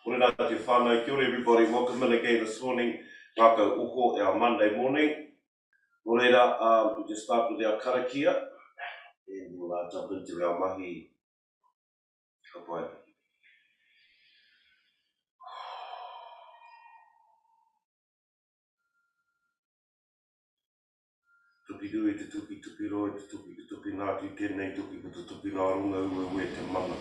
Morena te whānau, kia ora everybody, welcome in again this morning. Ngākau Oho, our Monday morning. Morena, we'll just start with our karakia, and we'll jump into our mahi. Kapai. Tupi rui, te tupi roi, te tupi ngāti tēnei, te tupi ngā runga ue te mana.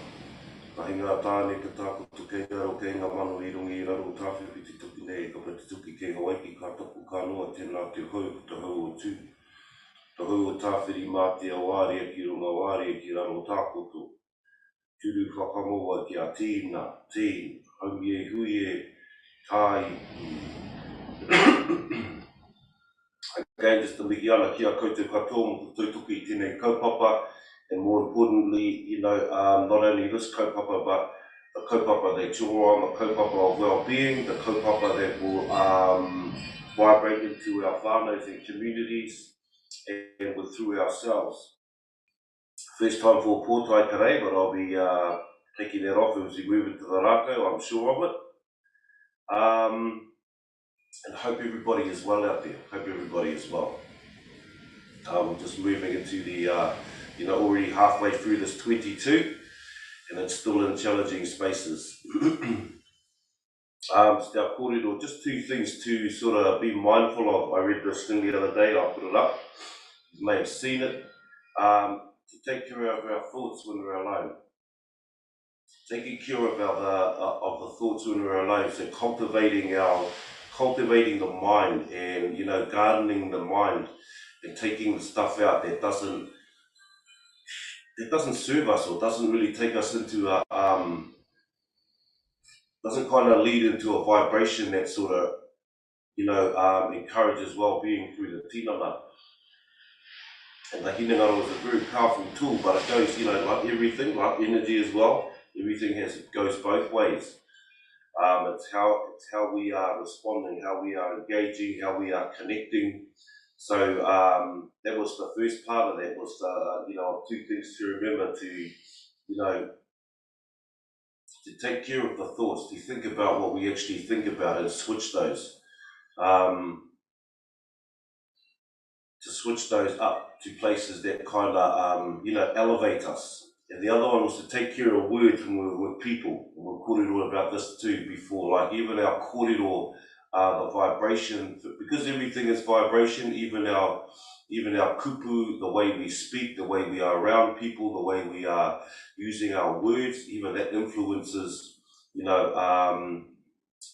Mahi ngā tāne te tākutu kei ngaro kei ngā manu I rungi I raro tāwhipi te tupi nei, ka pai te tupi kei Hawaii, ka tapu ka noa tēnā te hau o tū. Te hau o tāwhiri mā te awāria ki runga awāria ki raro tākutu. Turu whakamoa ki a tīna, haumi e hui e tāi. Again, just to miki ana ki a koutou katoa, te tutuki tēnei kaupapa, and more importantly, not only this kaupapa, but the kaupapa they tūro on, the kaupapa of wellbeing, the kaupapa that will vibrate into our whānaus and communities, and through ourselves. First time for pōtai today, but I'll be taking that off as we move into the Rākau, I'm sure of it. And hope everybody is well out there, hope everybody is well. Just moving into the, already halfway through this 22, and it's still in challenging spaces. Just two things to sort of be mindful of. I read this thing the other day, I put it up, you may have seen it. To take care of our thoughts when we're alone. Taking care of the thoughts when we're alone, so cultivating the mind and gardening the mind and taking the stuff out that doesn't serve us or doesn't really take us into doesn't kind of lead into a vibration that sort of encourages well-being through the tinana. And the Hinengaro is a very powerful tool, but it goes, like everything, like energy as well, everything goes both ways. It's how we are responding, how we are engaging, how we are connecting. So that was the first part of that, was two things to remember, to take care of the thoughts, to think about what we actually think about and switch those. To switch those up to places that kind of, elevate us. And the other one was to take care of words when we're with people. And we've kōrero about this too before, like even our kōrero, the vibration, because everything is vibration, even our kupu, the way we speak, the way we are around people, the way we are using our words, even that influences,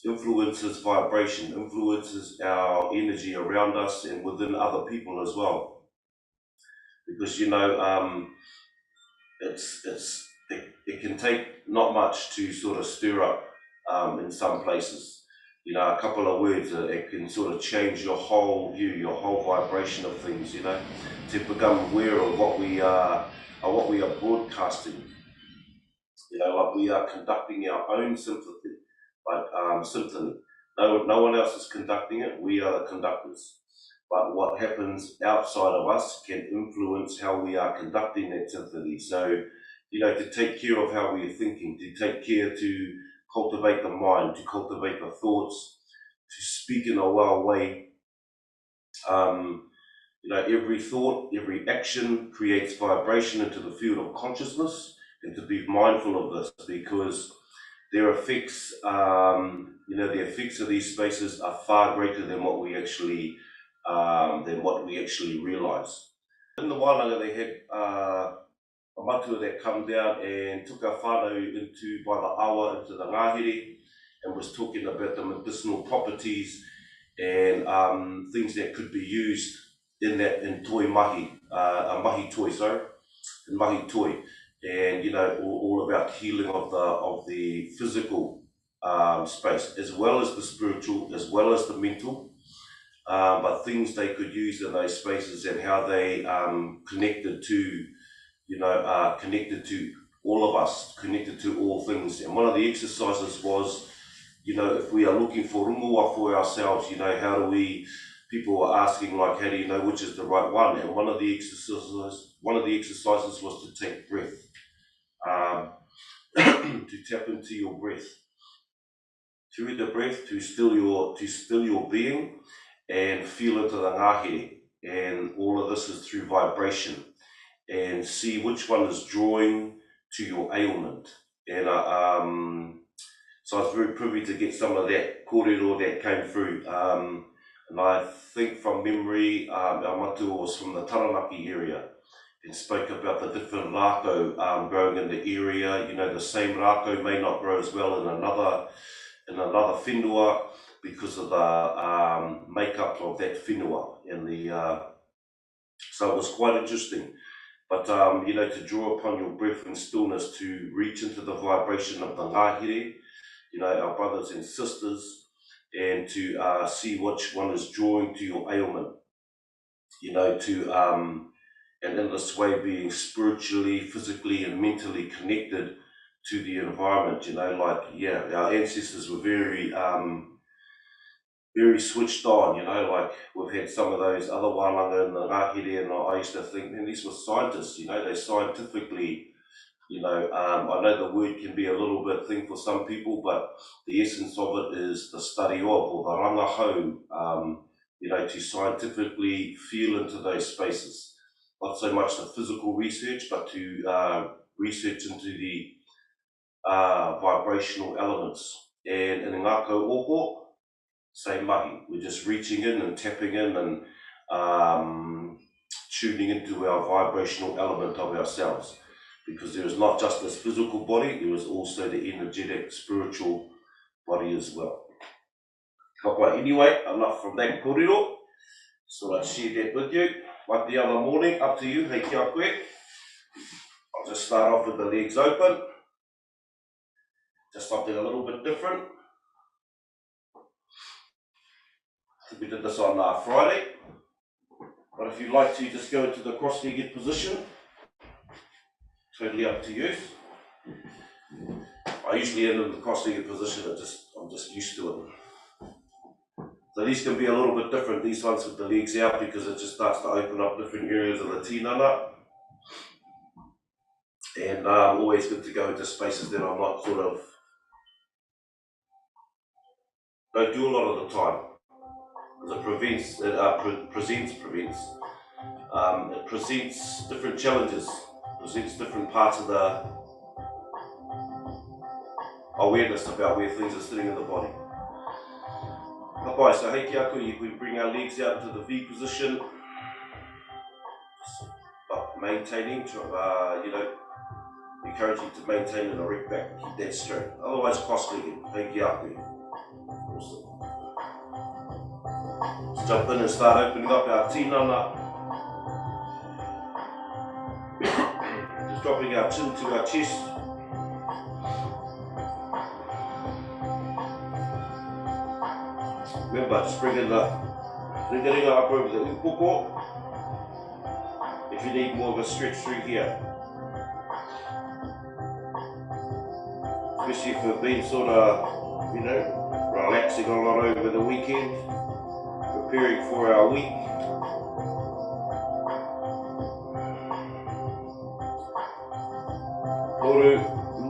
influences vibration, influences our energy around us and within other people as well. Because it can take not much to sort of stir up in some places. A couple of words, it can sort of change your whole view, your whole vibration of things. To become aware of what we are broadcasting. Like we are conducting our own sympathy. Symphony. No one else is conducting it, we are the conductors. But what happens outside of us can influence how we are conducting that symphony. So, to take care of how we are thinking, to take care to cultivate the mind, to cultivate the thoughts, to speak in a well way. Every thought, every action creates vibration into the field of consciousness, and to be mindful of this, because their effects, the effects of these spaces are far greater than what we actually realise. In the Whānau, they had a matua that come down and took our whānau by the awa into the ngahere, and was talking about the medicinal properties and things that could be used in toi mahi, mahi toi, in mahi toi. And all about healing of the physical space, as well as the spiritual, as well as the mental, but things they could use in those spaces and how they connected to all of us, connected to all things. And one of the exercises was, if we are looking for rungoa for ourselves, how do we? People were asking, like, how do you know which is the right one? And one of the exercises was to take breath. To tap into your breath. through the breath to still your being and feel into the ngahere. And all of this is through vibration, and see which one is drawing to your ailment. And so I was very privy to get some of that kōrero that came through. And I think from memory, our matua was from the Taranaki area and spoke about the different rākau growing in the area. You know, the same rākau may not grow as well in another whenua because of the makeup of that whenua. And so it was quite interesting. But, you know, to draw upon your breath and stillness to reach into the vibration of the ngahere, you know, our brothers and sisters, and to see which one is drawing to your ailment, you know, and in this way being spiritually, physically and mentally connected to the environment, you know, like, yeah, our ancestors were very switched on, you know, like we've had some of those other wānanga in the ngahere, and I used to think, man, these were scientists, you know, they scientifically, you know, I know the word can be a little bit thing for some people, but the essence of it is the study of, or the rangahau, you know, to scientifically feel into those spaces. Not so much the physical research, but to research into the vibrational elements. And in Ngākau Oho, same mahi, we're just reaching in and tapping in and tuning into our vibrational element of ourselves. Because there is not just this physical body, there is also the energetic, spiritual body as well. Anyway, enough from that kōrero. So I'd share that with you. Like the other morning, up to you, hei kia koe. I'll just start off with the legs open. Just something a little bit different. I think we did this on Friday. But if you'd like to just go into the cross-legged position, totally up to you. I usually end in the cross-legged position, I'm just used to it. So these can be a little bit different, these ones with the legs out, because it just starts to open up different areas of the tinana. And always good to go into spaces that I'm not don't do a lot of the time. Because it presents different challenges, presents different parts of the awareness about where things are sitting in the body. Okay, so hei kia koe, we bring our legs out into the V position, but maintaining, you know, encouraging to maintain an erect back, keep that straight. Otherwise, cross-legged, hei kia koe. Awesome. Let's jump in and start opening up our tinana. Just dropping our chin to our chest. Remember, just bringing the ringaringa up over the upoko. If you need more of a stretch through here. Especially if we've been sort of, you know, relaxing a lot over the weekend, preparing for our week. Toru,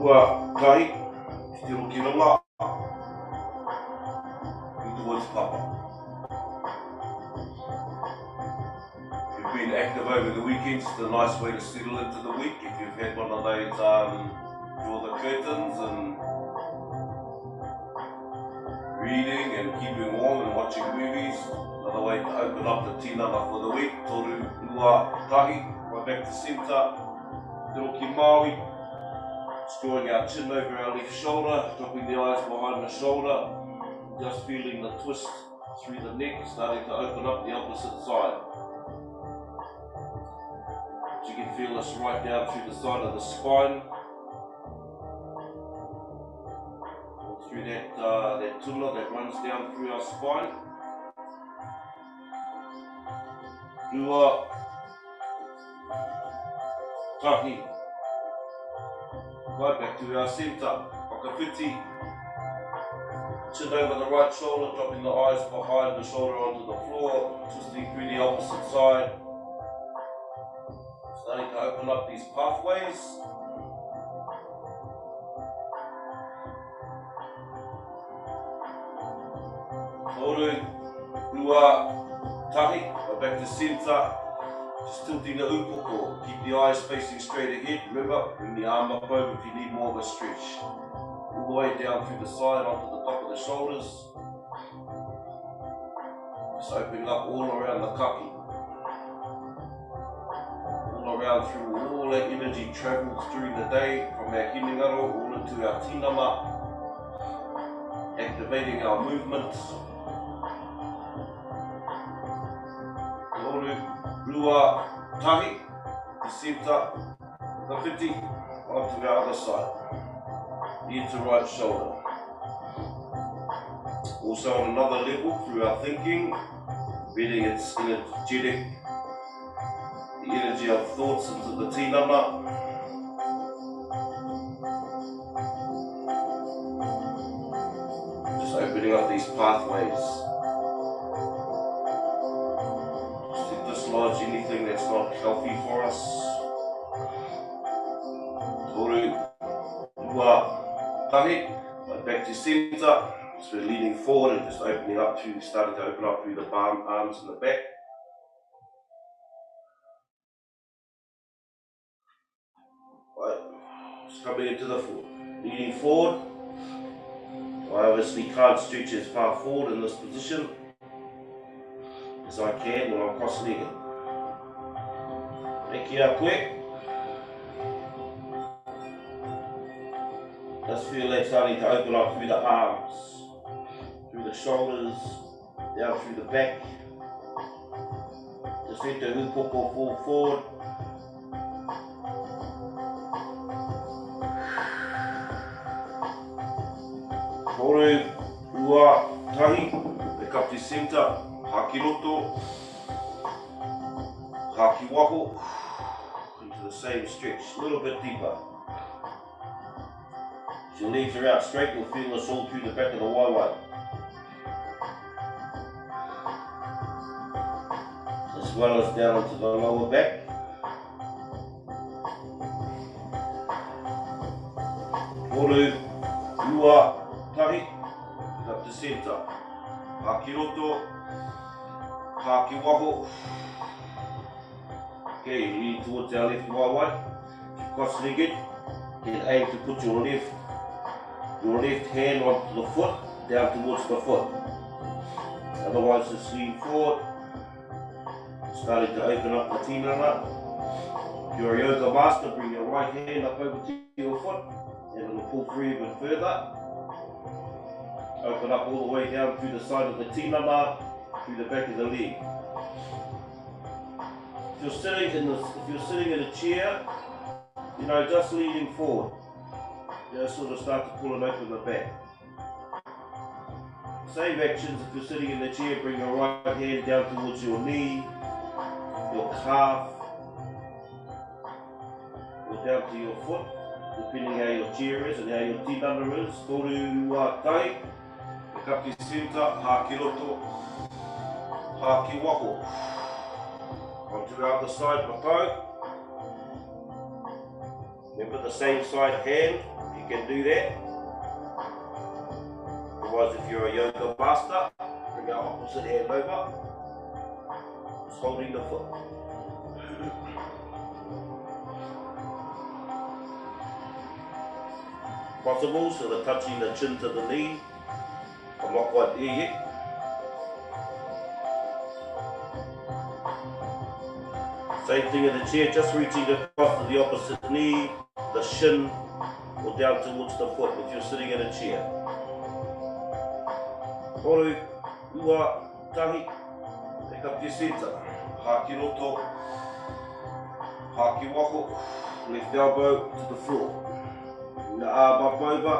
ua, kai, stiro ki runga. Towards papa. If you've been active over the weekends, it's a nice way to settle into the week. If you've had one of those draw the curtains and reading and keeping warm and watching movies, another way to open up the tinana for the week. Toru, ua, tahi, right back to centre. Tiro ki Maui. Just drawing our chin over our left shoulder, dropping the eyes behind the shoulder. Just feeling the twist through the neck, starting to open up the opposite side. You can feel this right down through the side of the spine. Or through that tuna that runs down through our spine. Rua, tahi. Right back to our centre, whakawhiti. Chin over the right shoulder, dropping the eyes behind the shoulder onto the floor, twisting through the opposite side. Starting to open up these pathways. Toru, Rua, Tahi, back to centre. Just tilting the upoko. Keep the eyes facing straight ahead. Remember, bring the arm up over if you need more of a stretch. All the way down through the side onto the top of the shoulders. Just opening up all around the kaki. All around through all that energy travels during the day from our Hinengaro all into our tinana. Activating our movements. Toru, Rua, Tahi, the centre, the whiti, onto the other side. Ear to right shoulder. Also on another level through our thinking, embedding its energetic, the energy of thoughts into the tinana. Just opening up these pathways. Just to dislodge anything that's not healthy for us. Toru, Rua, Tahi, back to centre. So we're leaning forward and just opening up through, starting to open up through the arms and the back. Right, just coming into the foot. Leaning forward. I obviously can't stretch as far forward in this position as I can when I'm cross-legged. Eki a koe. Just feel that starting to open up through the arms, through the shoulders, down through the back. Just let the upoko fall forward. Toru, Rua, Tahi, back up to centre, haki roto, haki wako, into the same stretch, a little bit deeper. If your legs are out straight, you'll feel this all through the back of the waiwai. As well as down onto the lower back. Toru, Rua, Tahi, up to centre. Haki roto, haki wako. Okay, lean towards our left waiwai. Cross-legged, then aim to put your left hand onto the foot, down towards the foot. Otherwise just lean forward. Starting to open up the tinana. If you're a yoga master, bring your right hand up over to your foot and it'll pull free even further. Open up all the way down through the side of the tinana, through the back of the leg. If you're sitting in a chair, just leaning forward. Just sort of start to pull it open the back. Same actions if you're sitting in the chair, bring your right hand down towards your knee, your calf, or down to your foot, depending how your chair is and how your tinana is. Toru, Rua, Tahi, back up to centre, haki roto, haki wako. Onto the other side, matau. Remember the same side hand, you can do that. Otherwise, if you're a yoga master, bring our opposite hand over, just holding the foot. Possible, so they're touching the chin to the knee. I'm not quite there yet. Same thing in the chair, just reaching across to the opposite knee, the shin, or down towards the foot if you're sitting in a chair. Toru, Rua, Tahi, back up to centre. Haki roto, haki wako, left elbow to the floor. Bring the arm up over,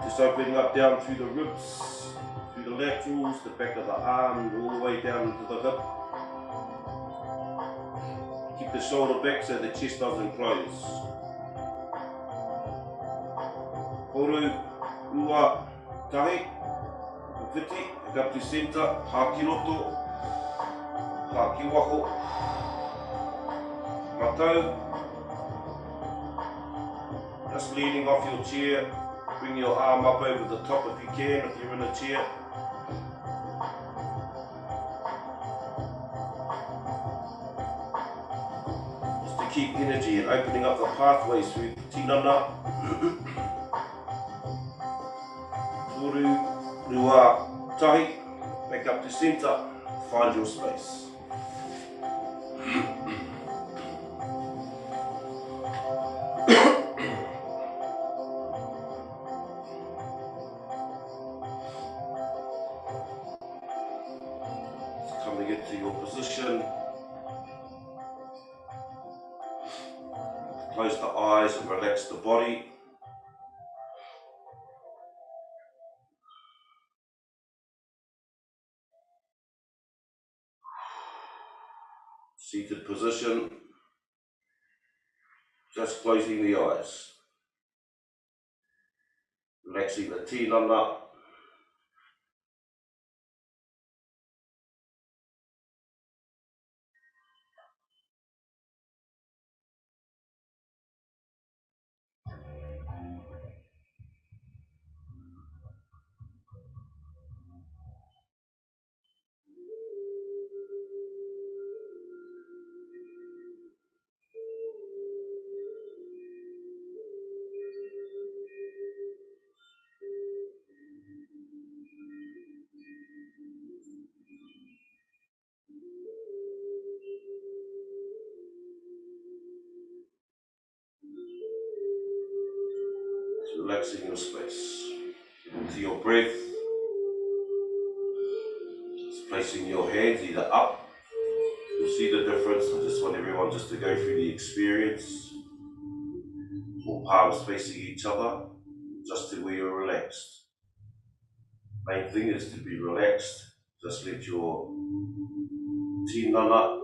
just opening up down through the ribs, through the laterals, the back of the arm, all the way down into the hip. Keep the shoulder back so the chest doesn't close. Toru, Rua, Tahi, whiti, back up to centre, haki roto, haki wako, matau. Just leaning off your chair, bring your arm up over the top if you can, if you're in a chair. keep energy and opening up the pathways through tinana. Toru, rua, tahi, back up to centre, find your space. Coming into your position, close the eyes and relax the body. Seated position, just closing the eyes. Relaxing the tinana. Relaxing your space. Into your breath. Just placing your hands either up. You'll see the difference. I just want everyone just to go through the experience. Or palms facing each other, just to where you're relaxed. Main thing is to be relaxed. Just let your tinana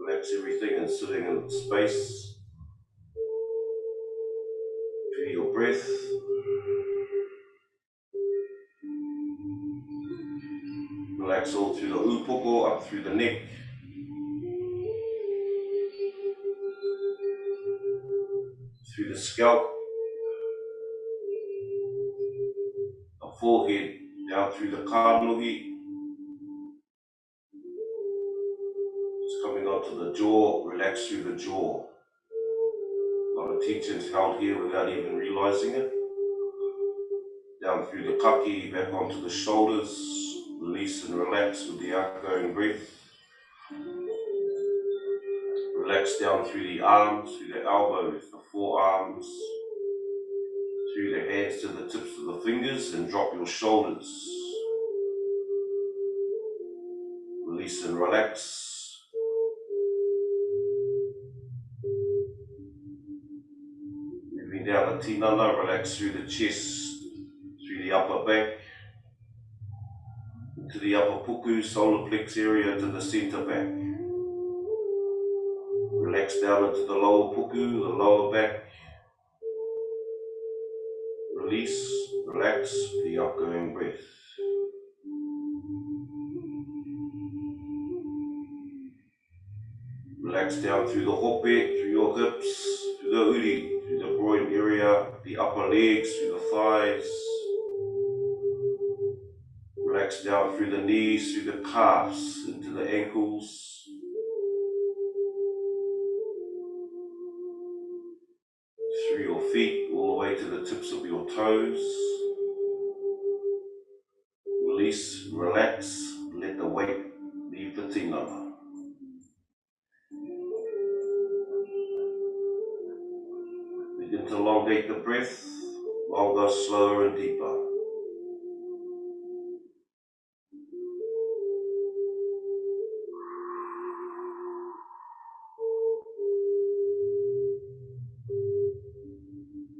relax everything and sitting in space. Feel your breath. Relax all through the upoko, up through the neck. Through the scalp. The forehead, down through the kānohi. Just coming onto the jaw, relax through the jaw. A lot of teachings held here without even realizing it. Down through the kaki, back onto the shoulders. Release and relax with the outgoing breath. Relax down through the arms, through the elbows, the forearms, through the hands to the tips of the fingers, and drop your shoulders. Release and relax. Moving down the tinana, relax through the chest, through the upper back, into the upper puku, solar plex area to the centre back. Relax down into the lower puku, the lower back. Release, relax, the outgoing breath. Relax down through the hope, through your hips, through the uri, through the groin area, the upper legs, through the thighs. Relax down through the knees, through the calves, into the ankles. Through your feet, all the way to the tips of your toes. Release, relax, let the weight leave the tinana. Begin to elongate the breath, longer, slower and deeper.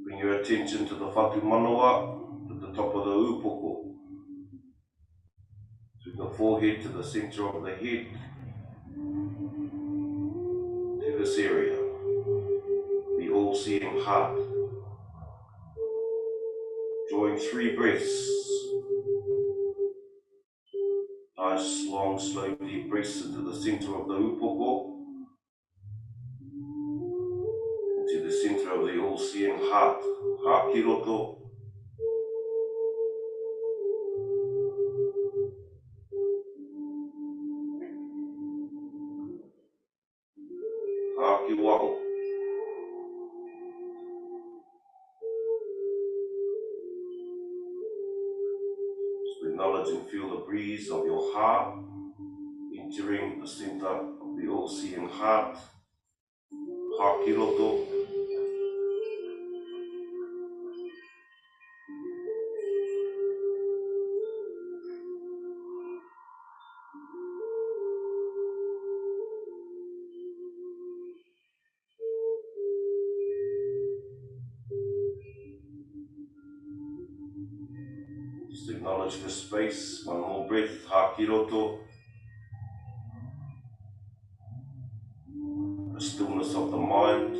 Bring your attention to the whatu manawa, at the top of the upoko. Through the forehead to the centre of the head, to this area, the all-seeing heart. Drawing 3 breaths. Nice, long, slow, deep breaths into the centre of the upoko, into the centre of the all-seeing heart, hakiroto. acknowledge and feel the breeze of your heart, entering the center of the all-seeing heart, Hākiroto. Just acknowledge the space, one more breath, Hākiroto. The stillness of the mind.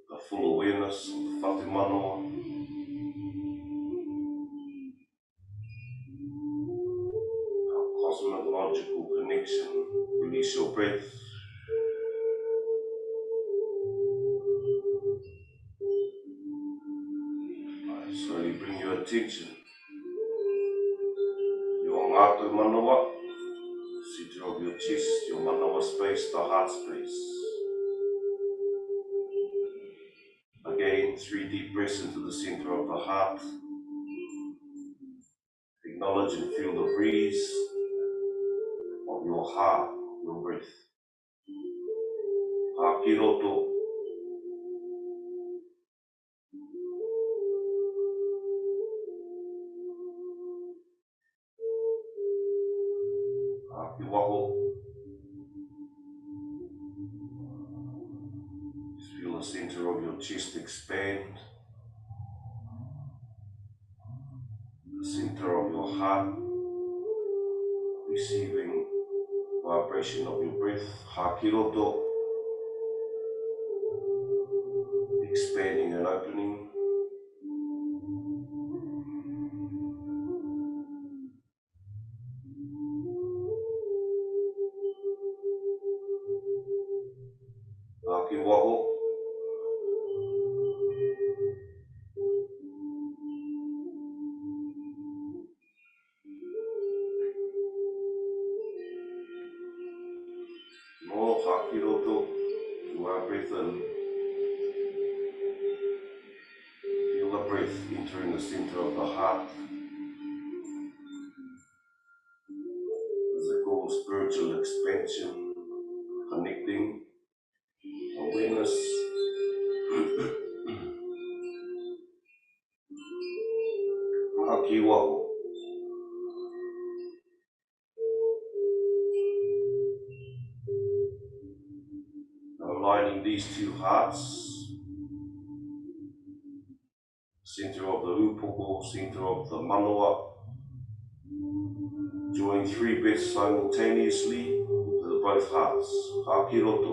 The full awareness of the whātu manoa. Our cosmological connection. Release your breath. Slowly bring your attention. Your ngākau manoa, center of your chest, your manoa space, the heart space. Again, 3 deep breaths into the center of the heart. Acknowledge and feel the breeze of your heart, your breath. Hākiroto. Hākiwaho. Just feel the center of your chest expand. The center of your heart, receiving vibration of your breath. Hākiroto. Expanding and opening. Hākiwaho. More Hākiroto. One breath in. Feel the breath entering the center of the heart. Physical, spiritual expansion, connecting, awareness. Hākiwaho. Aligning these two hearts, center of the upoko, center of the manoa. Join 3 breaths simultaneously to both hearts. Hākiroto.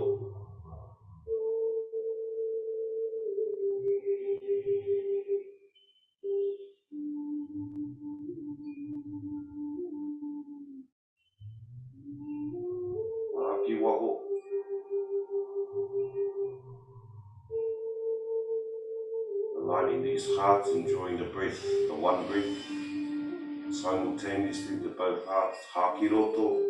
Hākiwaho. Aligning these hearts, enjoying the breath, the one breath, simultaneously to both hearts. Hākiroto.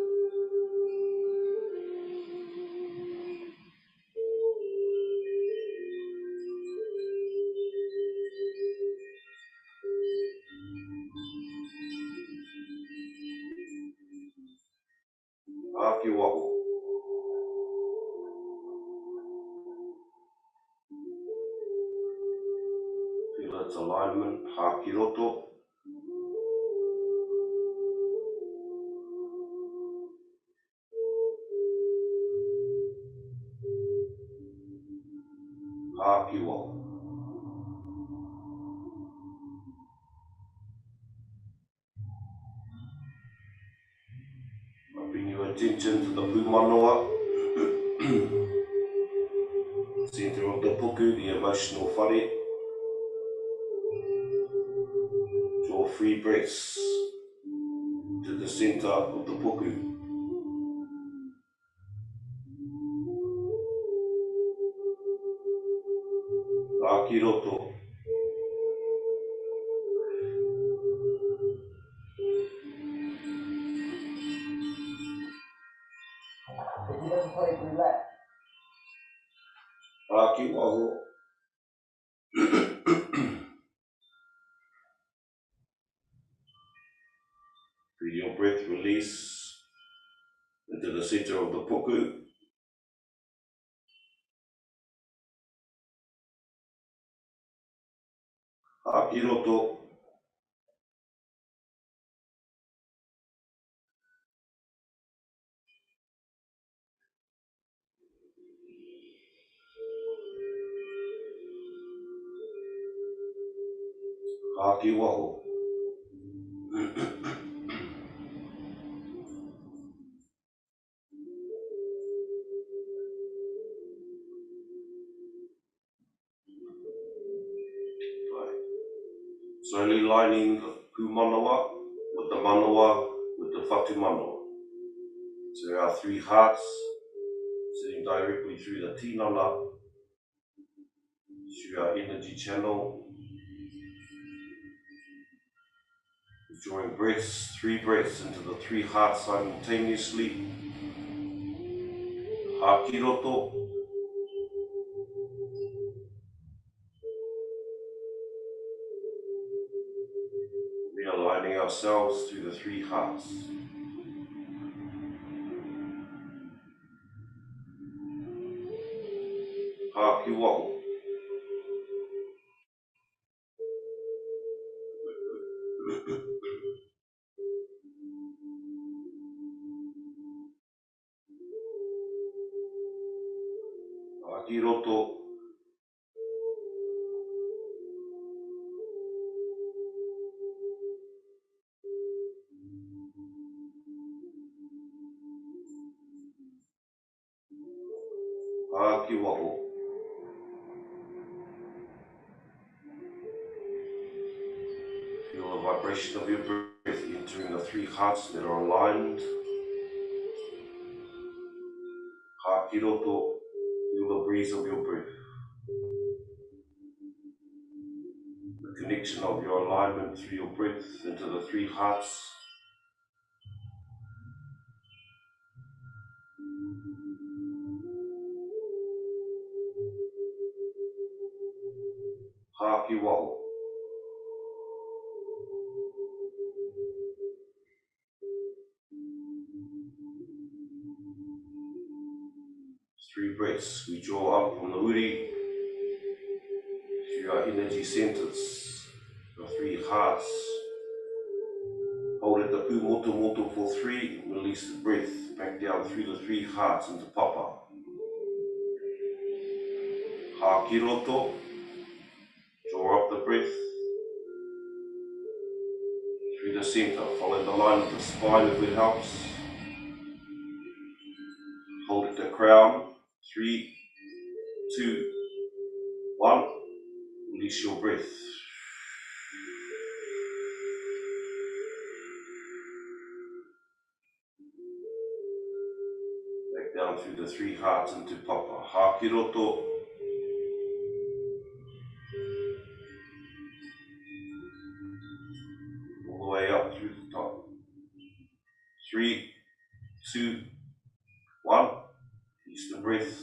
Hākiwaho. Feel its alignment. Hākiroto. Hākiwaho. Bring your attention to the pūmanoa, center of the puku, the emotional whare. Draw 3 breaths to the center of the puku. Hākiroto. If he doesn't play, we left. Rāki waho. Feel your breath release into the center of the puku. Haki roto. Haki waho. Slowly lining the pūmanawa with the manawa with the whatu manawa. So our three hearts sitting directly through the tinana, through our energy channel. Drawing breaths, 3 breaths into the 3 hearts simultaneously. Haki roto. Realigning ourselves through the 3 hearts. Haki waho. Haki roto. Haki waho. Feel the vibration of your breath entering the 3 hearts that are aligned. Haki roto. Feel the breeze of your breath. The connection of your alignment through your breath into the 3 hearts. Haki waho. 3 breaths. We draw up from the uri through our energy centers, the 3 hearts. Hold it the pū moto moto for 3, release the breath back down through the 3 hearts into papa. Haki roto. Draw up the breath through the center. Follow the line of the spine if it helps. Hold it the crown. 3, 2, 1. Release your breath. Back down through the 3 hearts into papa. Haki roto. All the way up through the top. 3, 2, 1. Release the breath.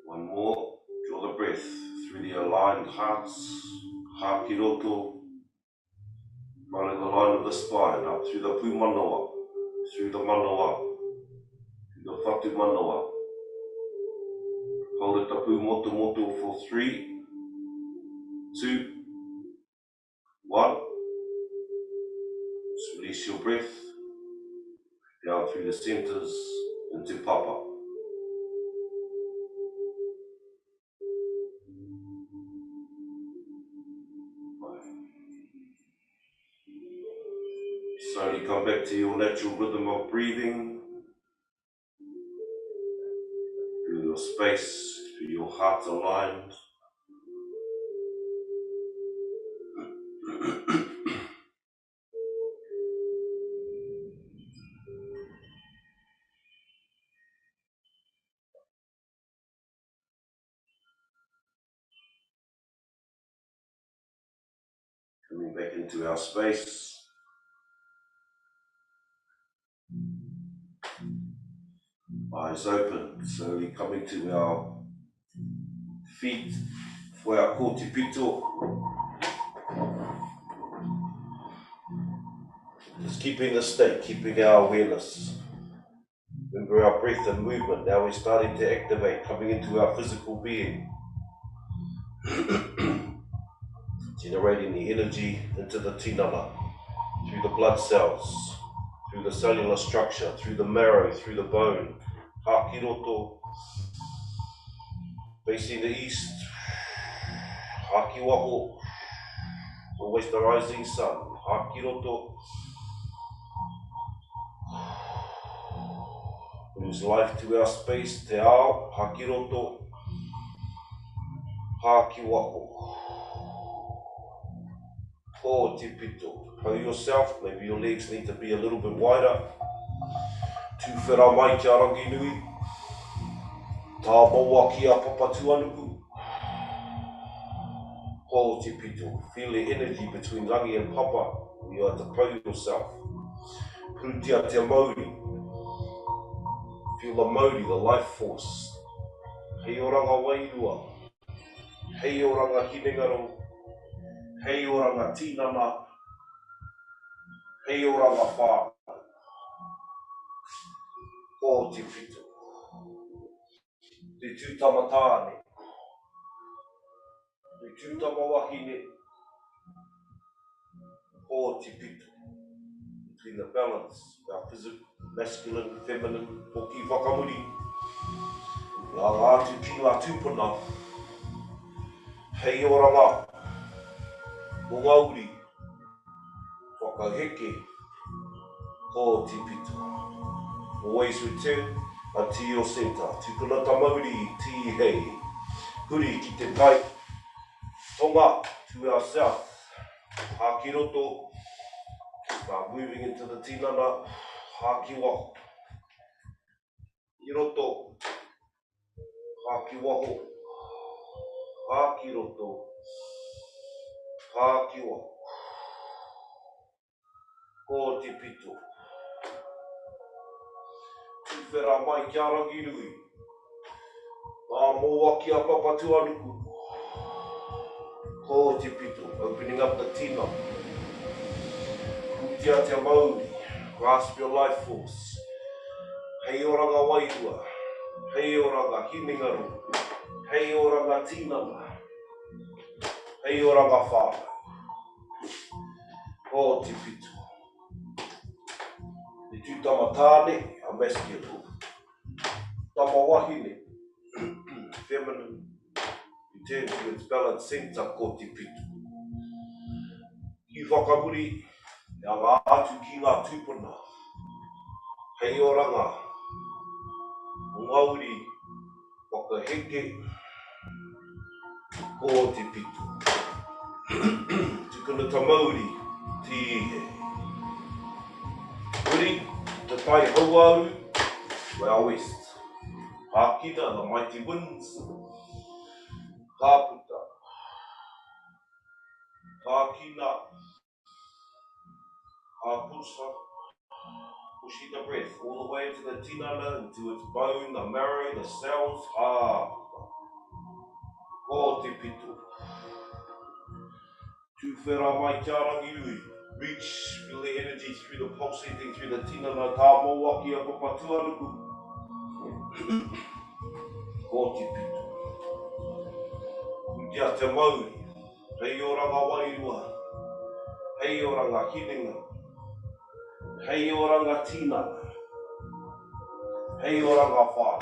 One more. Draw the breath through the aligned hearts. Haki roto. Follow the line of the spine up through the pū manawa, through the manawa, through the whatu manawa. Hold it the pū moto moto for 3, 2, 1. Just release your breath down through the centers into papa. Slowly come back to your natural rhythm of breathing. Feel your space, feel your heart aligned. Coming back into our space. Eyes open, slowly coming to our feet for our kōtipito. Just keeping the state, keeping our awareness. Remember our breath and movement. Now we're starting to activate, coming into our physical being. Generating the energy into the tinana, through the blood cells, through the cellular structure, through the marrow, through the bone. Hakiroto, facing the east. Hakiwaho, always the rising sun. Hakiroto, brings life to our space. Te ao, hakiroto, hakiwaho. Kōtipito. Hold yourself, maybe your legs need to be a little bit wider. Tūwhera mai kia rangi nui. Tā maua kia papatu anuku. Kōtipito. Feel the energy between rangi and papa. You have to hold yourself. Purutia te Māori. Feel the Māori, the life force. Hei oranga Wairua. Hei oranga Hinengaro. Hei oranga Tinana. Hei oranga Whānau. Kōtipito. Te tūtama tāne. Te tūtama wahine. Kōtipito. Between the balance, our physical, masculine, feminine, poki whakamuri. Ngā ngātu ki ngā tūpuna. Hei oranga. Mo Māori. Whakaheke. Kōtipito. Always return to your centre. Tūkuna ta Māori, ti hei. Huri ki te tai. Tonga to our south. Hakiroto. Start moving into the tinana. Hakiwaho. Hiroto. Hakiwaho. Hakiroto. Hakiwaho. Kōtipito. Tūwhera mai kia rangi nui. Tā moa kia papatu anuku. Kōtipito. Opening up the tina. Putia te Māori. Grasp your life force. Hei oranga Wairua. Hei oranga Hinengaro. Hei oranga Tinana. Hei oranga Whānau. Kōtipito. Te tūtama tāne, a masculine. Tama wahine, feminine. Return to its balanced centre, kōtipito. Ki whakamuri, a ngā atu ki ngā tūpuna. Hei oranga, o Māori, whakaheke, kōtipito. Tukuna ta Māori, tihe. Huri, te tai hauaru, our west. Hākina, the mighty winds. Hāputa. Hākina. Hāpusa. Pushing the breath all the way into the tinana, into its bone, the marrow, the cells. Hāputa. Kōtipito. Tūwhera mai kia rangi nui. Reach, feel the energy through the pulsating through the tinana. Tā maua kia papatu anuku. Kōtipito. Kia te Māori. Hei oranga Wairua. Hei oranga Hinengaro. Hei oranga Tinana. Hei oranga Whānau.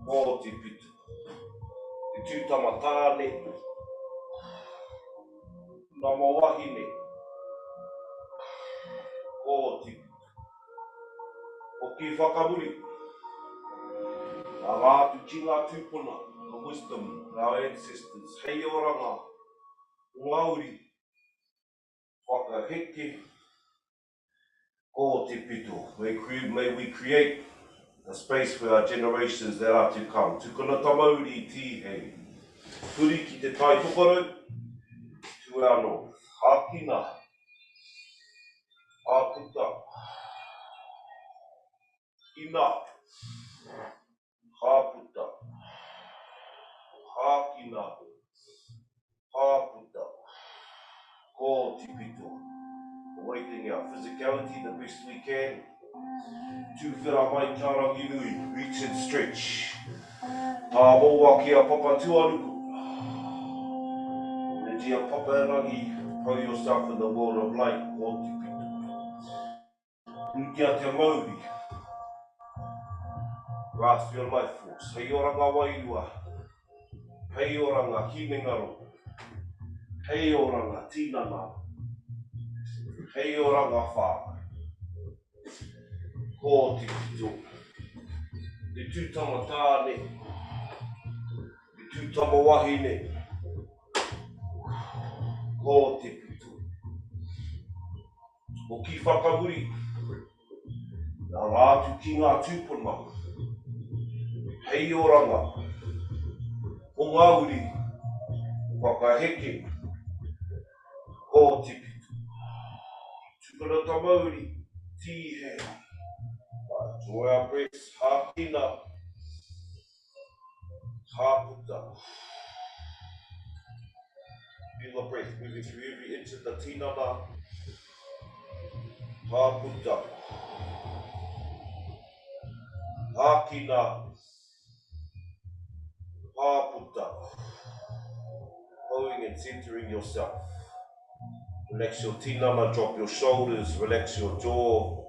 Kōtipito. Te tūtama tāne. Nama wahine. Kōtipito. O ki whakamuri. Ngā ngātu ki ngā tūpuna. The wisdom, our ancestors. Hei oranga. Māori. Whakaheke. Kōtipito. May we create a space for our generations that are to come. Tukuna ta Māori tihei. Huri ki te tai tokoro. to our north. Hākina, Hāputa, Ina, Hāputa, Hākina, Hāputa, Ko Tipito. Awakening our physicality the best we can. Tūwhera mai tārangi nui, reach and stretch. Tā moa ki a papa tuanuku. Energy a papa e rangi, throw yourself in the world of light, ko Tipito. Ukia te Māori. Grasp your life force. Hei ora ngā Wairua. Hei ora ngā Hinengaro. Hei ora ngā Tinana. Hei ora ngā Whānau. Ko Tipito. Te tūtama tāne. Te tūtama wahine. Ko Tipito. O ki whakahuri. Nā rātu ki ngā tūpuna. Hei oranga. O ngā uri. Whakaheke. Ko Tipito. Tūkana ta Māori. Tihe. Enjoy our breaths. Hākina. Hāputa. Feel the breath moving through every inch of the tinana. Hāputa. Hākina. Hāputa. Flowing and centering yourself. Relax your tinana, drop your shoulders, relax your jaw.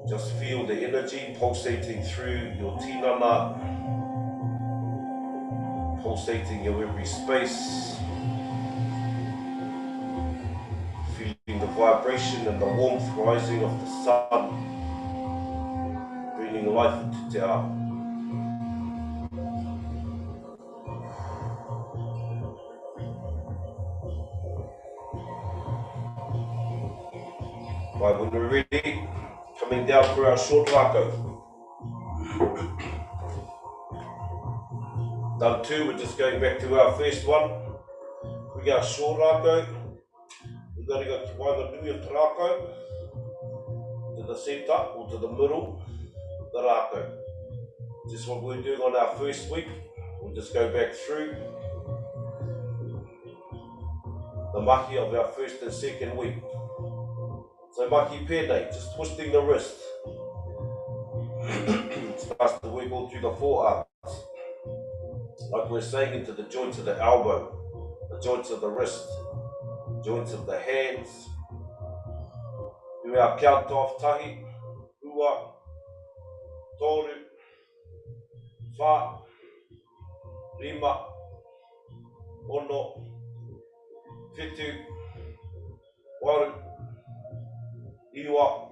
Just feel the energy pulsating through your tinana, pulsating your every space. Feeling the vibration and the warmth rising of the sun, bringing life into te ao. Right, when we're ready, coming down for our short rākau. Done two, we're just going back to our first one. We got short rākau. We're going to go to Whānau nui of te rākau, to the centre or to the middle of the rākau. Just what we're doing on our first week. We'll just go back through the mahi of our first and second week. So mahi pēnei, just twisting the wrist. Starts to work all through the forearms. Like we're saying, into the joints of the elbow, the joints of the wrist, joints of the hands. Do our count off, tahi, ua, toru, wha, rima, ono, whitu, waru, iwa,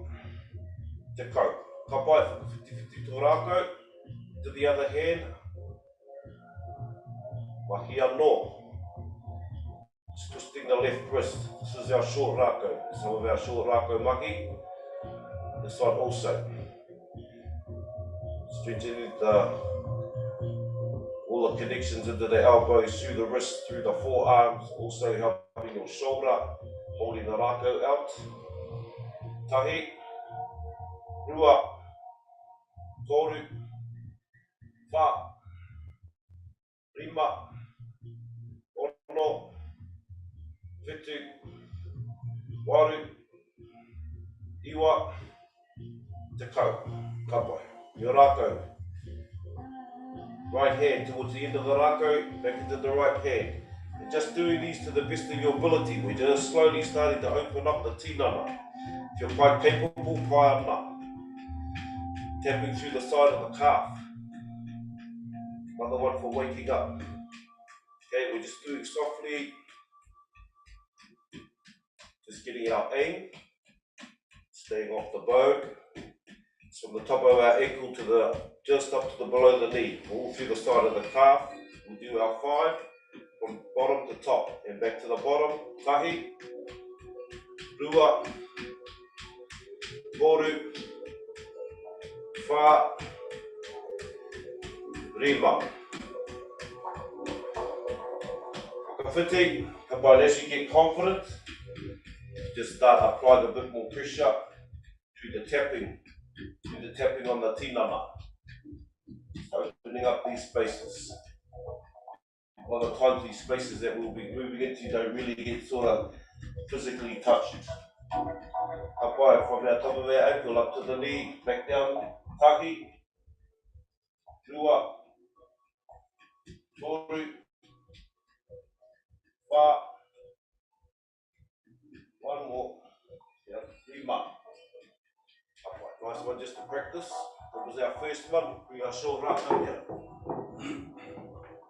te kau. Ka pai whakawhiti tō rākau. To the other hand, mahi anō. Just twisting the left wrist. This is our short rākau. Some of our short rākau mahi. This one also. Strengthening all the connections into the elbows, through the wrist, through the forearms. Also helping your shoulder, holding the rākau out. Tahi, rua, toru, wha, rima, ono, whitu, waru, iwa, te kau, ka pai. Your rākau. Right hand towards the end of the rākau, back into the right hand. And just doing these to the best of your ability. We're just slowly starting to open up the tinana. If you're quite capable, pai ana. Tapping through the side of the calf. Another one for waking up. Okay, we're just doing softly. Just getting our aim. Staying off the bow. It's from the top of our ankle to the just up to the below the knee. All through the side of the calf. We'll do our 5 from bottom to top and back to the bottom. Tahi, rua, toru, wha, rima. Ka whiti, ka But as you get confident, just start applying a bit more pressure to the tapping on the tinana. Opening up these spaces. A lot of times these spaces that we'll be moving into don't really get sort of physically touched. Up from our top of our ankle up to the knee, back down, tahi, rua, toru, wha, one more, yeah, rima. Nice one just to practice. That was our first one. Bring our short Rākau here.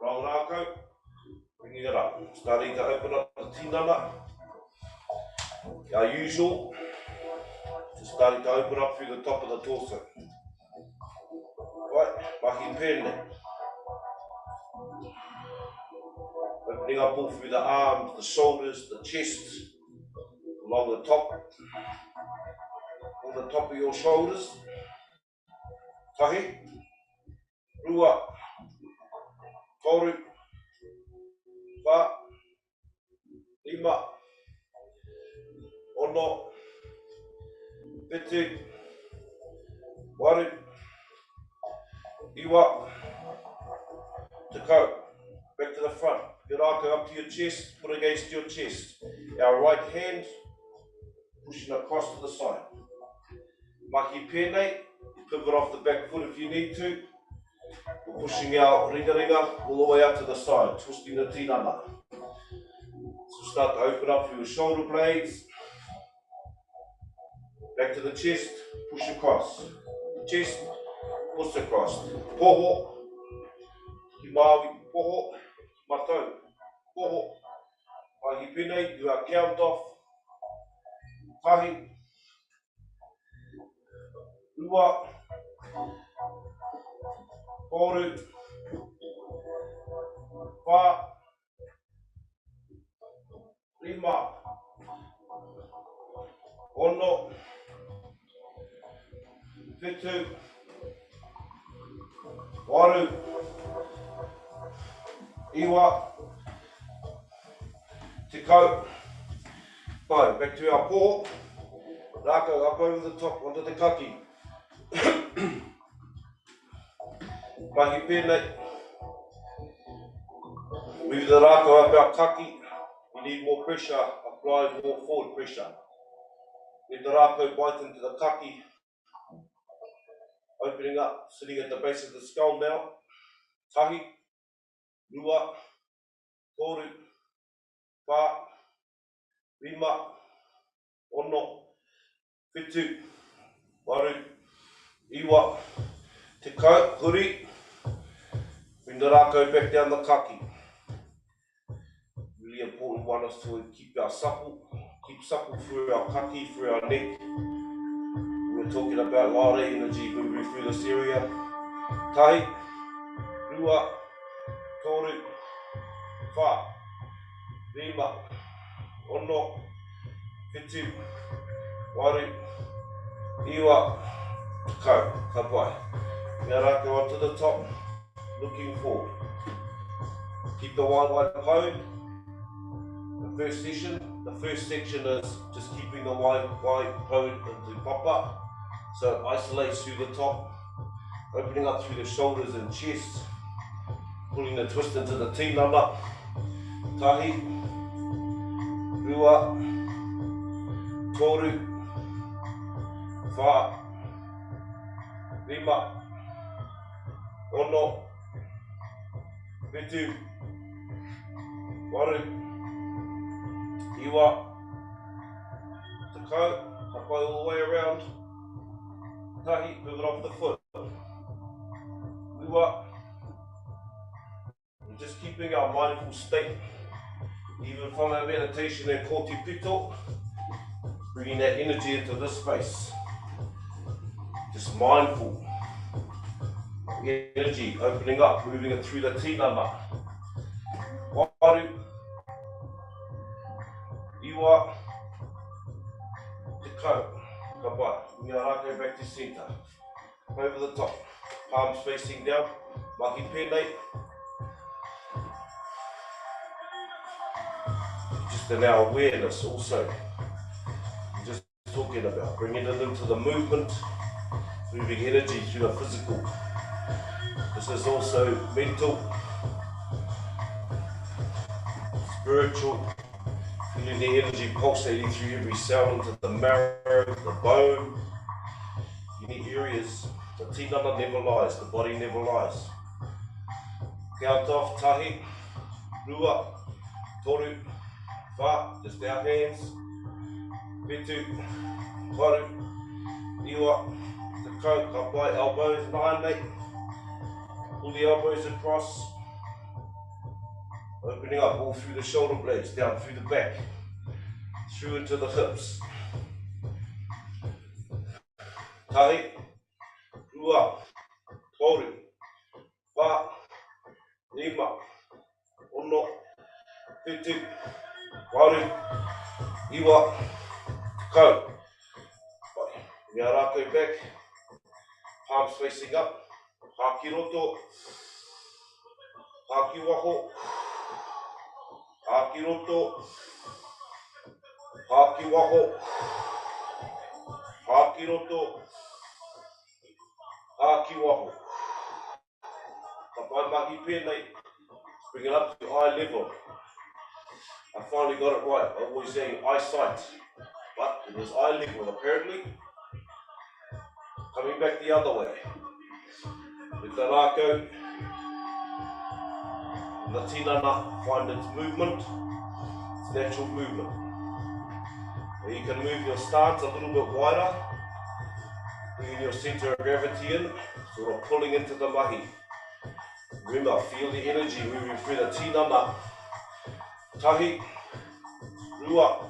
Wrong Rākau, bringing it up. Starting to open up the tinana. Our usual, just starting to open up through the top of the torso. Right, Mahi Pēne. Opening up all through the arms, the shoulders, the chest, along the top, on the top of your shoulders. Tahi, rua, toru, wha, rima, ono, whitu, waru, iwa, tekau. Back to the front. Your Rākau up to your chest, put against your chest. Our right hand pushing across to the side. Mahi pēnei, pivot off the back foot if you need to. We're pushing our ringa all the way up to the side, twisting the tinana. So start to open up through your shoulder blades. Back to the chest, push across. Chest, push across. Poho, ki maui, poho, matau, poho. Mahi pēnei, do our count off. Tahi, rua, toru, wha, rima, ono, whitu, waru, iwa, tekau. Fine, back to our paw. Rākau up over the top onto the kaki. Mahi pēnei. Move the Rākau up our kaki. We need more pressure, apply more forward pressure. Let the Rākau bite into the kaki. Opening up, sitting at the base of the skull now. Tahi, rua, toru, wha, rima, ono, whitu, waru, iwa, tekau, huri. Bring the Rākau back down the kaki. Really important one is to keep supple through our kaki, through our neck. We're talking about a lot of energy moving through this area. Tahi, rua, toru, wha, rima, ono, whitu, waru, iwa, tekau, ka pai. Ngā Rākau onto the top, looking forward. Keep the wide pone. The first section is just keeping the wide pone into papa. So it isolates through the top, opening up through the shoulders and chest, pulling the twist into the tinana. Tahi, rua, toru, wha, rima, ono, whitu, waru, iwa, tekau, ka pai all the way around. Tahi, pivot off the foot. Rua. We're just keeping our mindful state, even from our meditation and koti pito, bringing that energy into this space. Just mindful. Energy opening up, moving it through the tinana. Waru, iwa, tekau, ka pai. Ngā Rākau back to centre. Over the top, palms facing down. Mahi pēnei. in our awareness also. We're just talking about bringing it into the movement, moving energy through the physical. This is also mental, spiritual, feeling the energy pulsating through every cell into the marrow, the bone. Any areas, the tinana never lies, the body never lies. Count off, tahi, rua, toru, wha, just our hands, petu, karu, iwa, takau, kapai, elbows, nine, pull the elbows across, opening up all through the shoulder blades, down through the back, through into the hips. Tahi, rua, toru, wha, lima, ono, petu, karu, iwa, takau. Mahi Rākau back, palms facing up, haki roto, haki waho, haki roto, haki waho, haki roto, haki waho. Kapai mahi pēnei, bring it up to eye level. I finally got it right. I always say eyesight, but it was eye level apparently. Coming back the other way. With the Rākau, the tinana find its movement, its natural movement. Where you can move your stance a little bit wider, bringing your centre of gravity in, sort of pulling into the mahi. Remember, feel the energy moving through the tinana. Tahi, rua,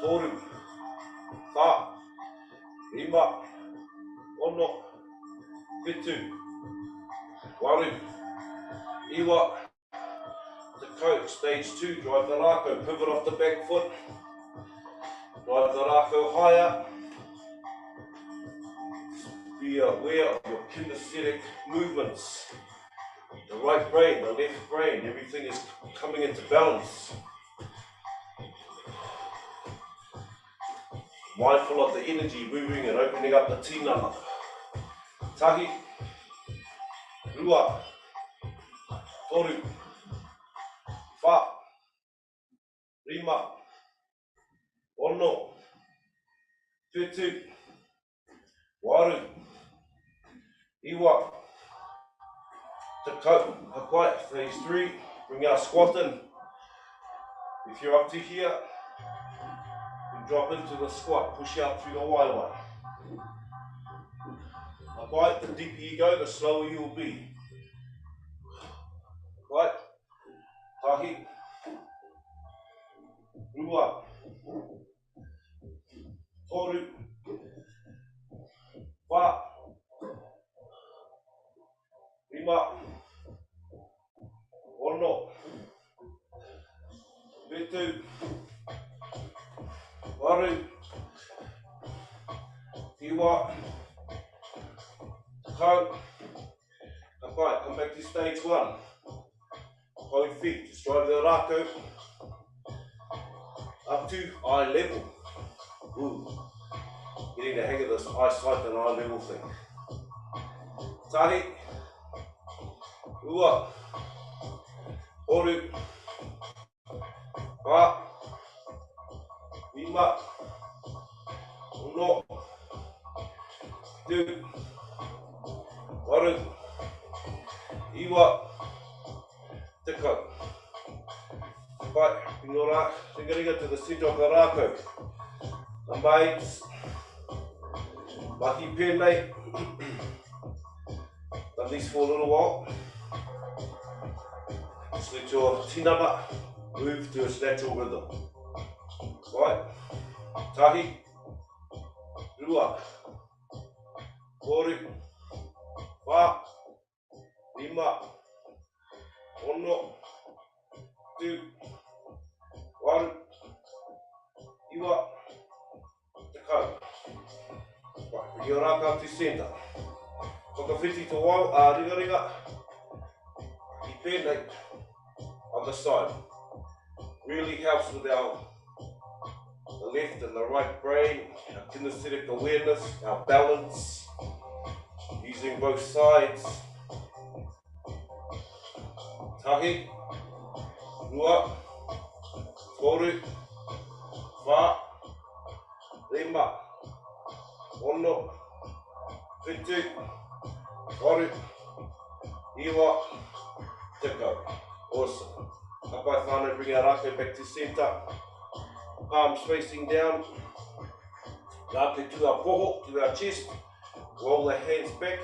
toru, wha, rima, ono, petu, waru, iwa, takau. Stage 2, drive the Rākau, pivot off the back foot, drive the Rākau higher. Be aware of your kinesthetic movements. The right brain, the left brain, everything is coming into balance. Mindful of the energy moving and opening up the tinana. Tahi, rua, toru, wha, rima, ono, petu, waru, iwa, takau, hapai. Phase 3, bring our squat in. If you're up to here, you drop into the squat, push out through the Wairua. Hapai, the deeper you go, the slower you'll be. Right, tahi, rua, toru, wha, rima, ono, petu, waru, iwa, takau. Hapai, come back to stage 1. Both feet, just drive the Rākau up to eye level. Ooh. Getting the hang of this eyesight and eye level thing. Tahi, rua, toru, wha, rima, ono, petu, waru, iwa, takau. Right, bring your Hinengaro to the centre of the Rākau. Number 8, Mahi pēnei. Done these for a little while. Just let your tinana move to its natural rhythm. Right, tahi, rua, toru, wha, rima, ono, petu, waru, iwa, takau. Right, bring your Rākau to centre. Whakawhiti to wau, ringa, I pēnei, on the side. really helps with our the left and the right brain, our kinesthetic awareness, our balance, using both sides. Tahi, rua, toru, wha, rima, ono, whitu, waru, iwa, tekau. Awesome. Kapai whānau, bring our rākau back to centre. Palms facing down. Rākau to our poho, to our chest. Roll the hands back.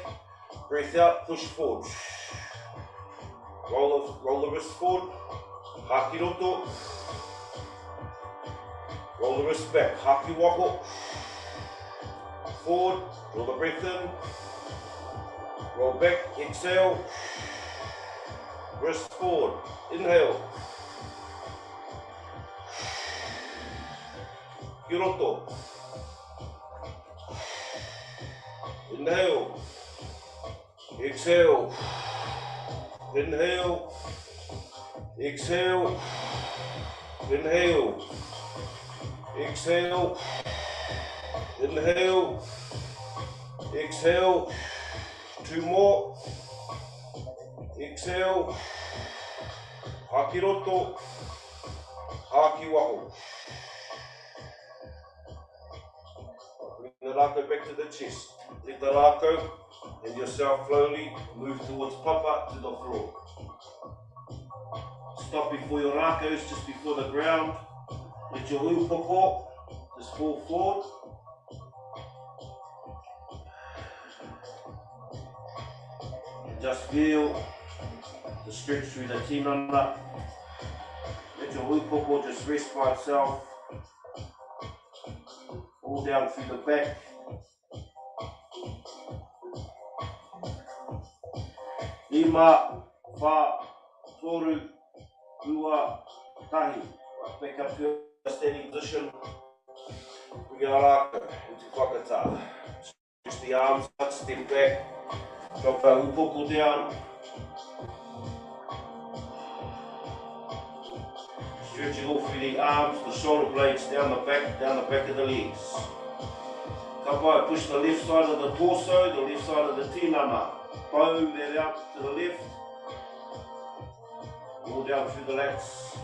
Breath out, push forward. Roll the wrist forward. Haki roto. Roll the wrist back. Haki wako. Forward. Draw the breath in. Roll back. Exhale. Wrist forward. Inhale. Kiroto. Inhale. Exhale. Inhale. Exhale. Inhale. Exhale. Inhale. Exhale. Two more. Exhale. Haki roto. Haki waho. Bring the rākau back to the chest. Let the rākau and yourself slowly move towards papa to the floor. Stop before your rākaus, just before the ground. Let your upoko just fall forward. And just feel the stretch through the tinana. Let your upoko just rest by itself. All down through the back. Lima, wha, toru, rua, tahi. Back up to a standing position. Bring our rākau into whakatā. Stretch the arms out, step back. Drop our upoko down. Stretching all through the arms, the shoulder blades down the back of the legs. Kapai, push the left side of the torso, the left side of the tinana. Bow that out to the left. All down through the lats,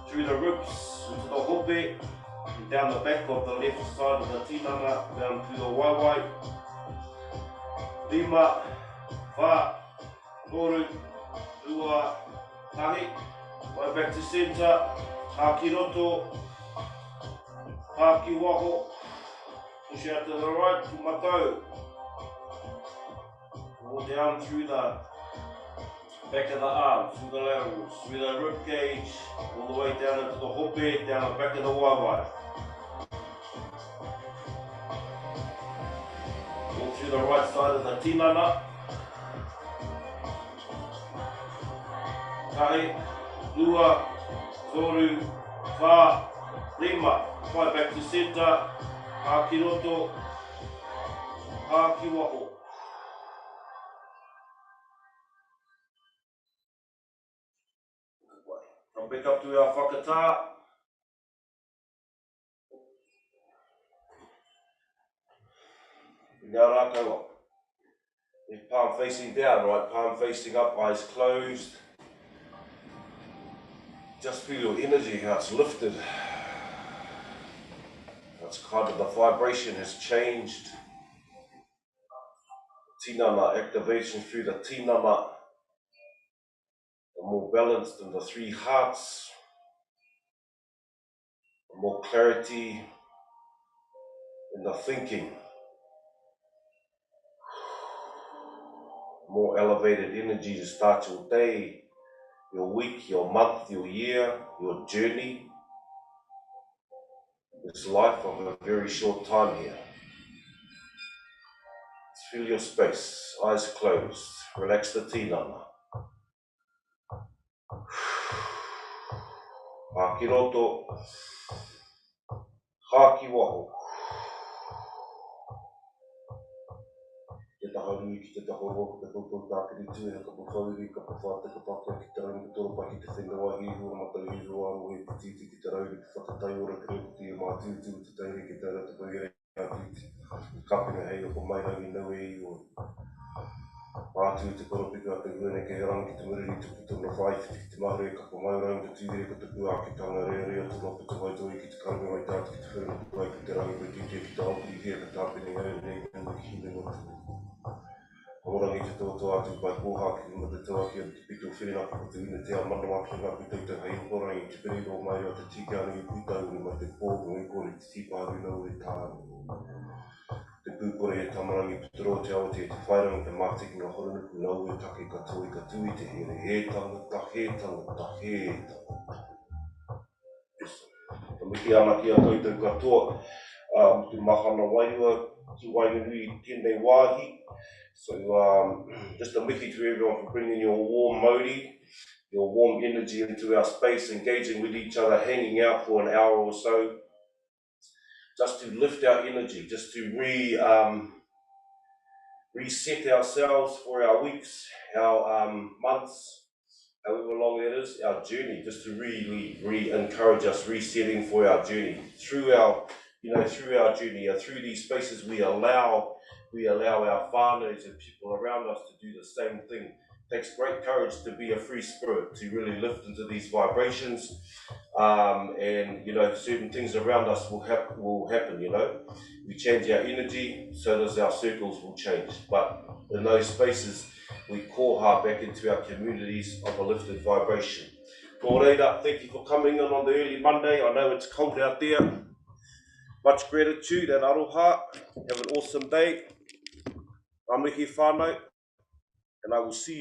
through the ribs, into the hope, and down the back of the left side of the tinana, down through the waiwai. Lima, wha, toru, rua, tahi. Right back to centre, haki roto, haki waho. Push out to the right, tumatau. All down through the back of the arms, through the laterals, through the rib cage, all the way down into the hope, down the back of the waiwai. All through the right side of the tinana. Tahi, rua, toru, wha, rima. Right back to centre, haki roto, haki waho. Come back up to our whakatā. Bring our rākau up. Left palm facing down, right palm facing up, eyes closed. Just feel your energy, how it's lifted. That's kind of the vibration has changed. Tinana activation through the tinana. More balanced in the three hearts, more clarity in the thinking, more elevated energy to start your day, your week, your month, your year, your journey. This life of a very short time here. Feel your space, eyes closed, relax the tinana. Haki roto, haki waho. Get the harui ki te tahoro, te koutou tākiri tue, ka pawhauri, ka pawhātaka paka ki te rangi toropa ki te whenua hihua, mata hihua aro e titi ki te rauri ki whakatai ora ki reo ki e mātūtū te teire ki te rata pawhere titi. Kapinga hei o ko mai rangi nau e iho. Mātū te koropika te uene ke he rangi ki te muriri tuku tona whaifiti ki te mahare ka po mai rangi te tūre ka te pua ki tanga rea tōna putu haitoi ki te karume mai tāti ki te whenu kukai ki te rangi mai tūtia ki te auki i hea ka tāpene ngai nei ngai ki Hinengaro. Orangi te toa atu pai koha ki ma te toa ki te pito whenaka ko te ina te amanawa ki ngā pitau te hei orangi te periro mai o te tika anu i putau ni ma te pōgu i kore te tiparu nau e tānu. Te pūkore e tamarangi puturo te aote e te whairangi te mātiki ngā horonuku nau e take ka tui te here he tangata, he tangata, he tangata. Ka miki ana ki a koutou katoa, te mahana Wairua ki Wainganui tēnei wāhi. So just a mihi to everyone for bringing your warm Māori, your warm energy into our space, engaging with each other, hanging out for an hour or so, just to lift our energy, just to reset ourselves for our weeks, our months, however long it is, our journey, just to really encourage us resetting for our journey. Through our journey, through these spaces we allow our whānaus and people around us to do the same thing. It takes great courage to be a free spirit, to really lift into these vibrations, and certain things around us will happen. We change our energy, so does our circles will change. But in those spaces, we koha back into our communities of a lifted vibration. Ko reira, thank you for coming in on the early Monday. I know it's cold out there. Much gratitude and aroha. Have an awesome day. Mahi Hā, and I will see you